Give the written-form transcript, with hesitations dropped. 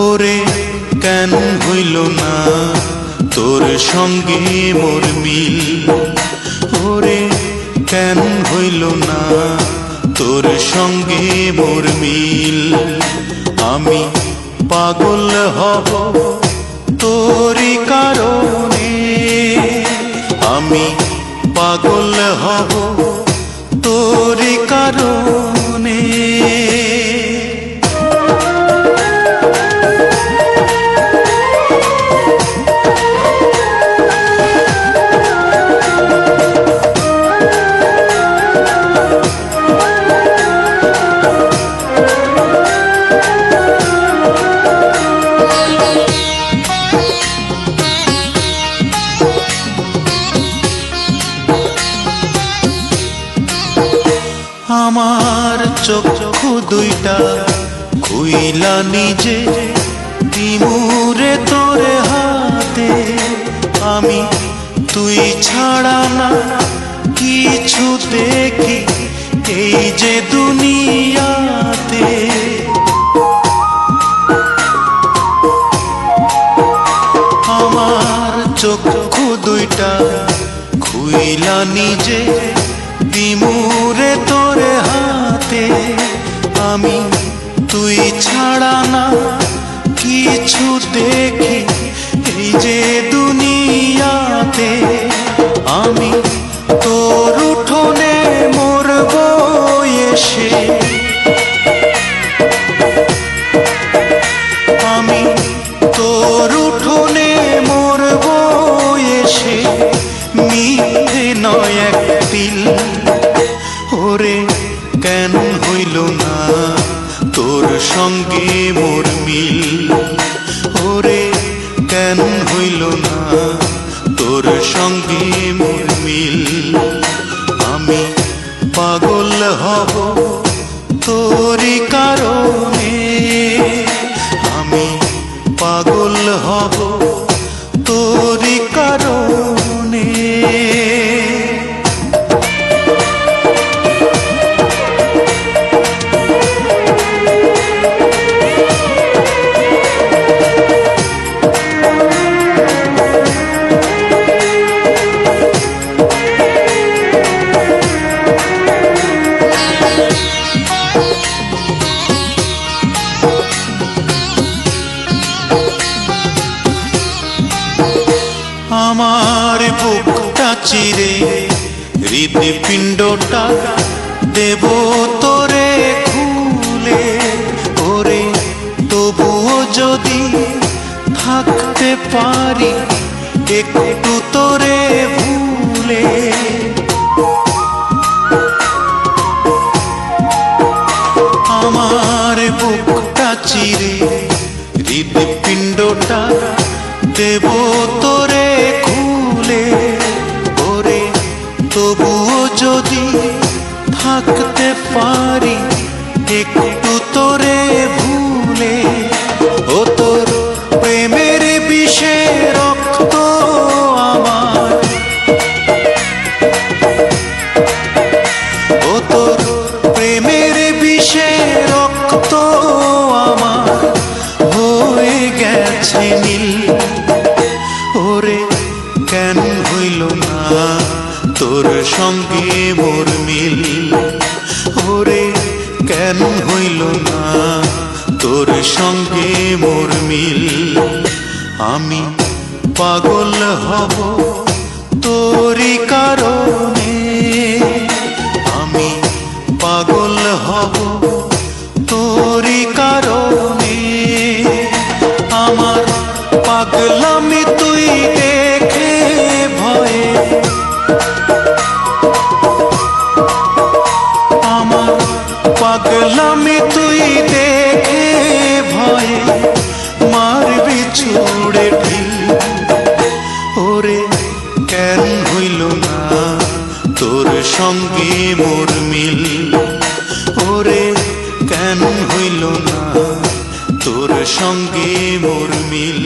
ওরে কেন হইল না তোর সঙ্গে মোর মিল, ওরে কেন হইল না তোর সঙ্গে মোর মিল। আমি পাগল হব তোরই কারণে, আমি পাগল হব তোরই কারণে। আমার চক্ষু দুইটা খুইলা নিজে দিমুরে তোরে হাতে, আমি তুই ছাড়া না কিছু দেখি এই যে দুনিয়াতে। আমার চক্ষু দুইটা খুইলা নিজে দিমুরে তোরে হাতে, আমি তুই ছাড়া না কিছু দেখি এই যে দুনিয়াতে। আমি তোর উঠোনে মরব এসে, আমি তোর উঠোনে মরব এসে, মিথ্যে নয় এক দিল। ওরে কেন হইল না তোর সঙ্গে মোর মিল, ওরে কেন হইল না তোর সঙ্গে মোর মিল। আমি পাগল হব তোরই কারণে, আমি পাগল হব তোরই কারণে। আমার বুকটা চিরে হৃদপিণ্ডটা দেব তোরে খুলে, ওরে তবুও যদি থাকতে পারি একটু তোরে ভুলে। আমার বুকটা চিরে হৃদপিণ্ডটা দেব তোরে খুলে, ওরে তবুও যদি থাকতে পারি একটু তোরে ভুলে। ও তোর প্রেমের বিষে রক্ত আমার, ও তোর প্রেমের বিষে রক্ত আমার হয়ে গেছে নীল। ওরে কেন হইল না তোর সঙ্গে মোর মিল, ওরে কেন হইল না তোর সঙ্গে মোর মিল। আমি পাগল হব তোরই কারণে, আমি পাগল হব তোরই কারণে। আমার পাগলামি তুই দেখে ভয়ে, আমার পাগলামি তুই দেখে ভয়ে মারবি ছুড়ে ঢিল। ওরে কেন হইল না তোর সঙ্গে মোর মিল, ওরে কেন হইল না তোর সঙ্গে মোর মিল।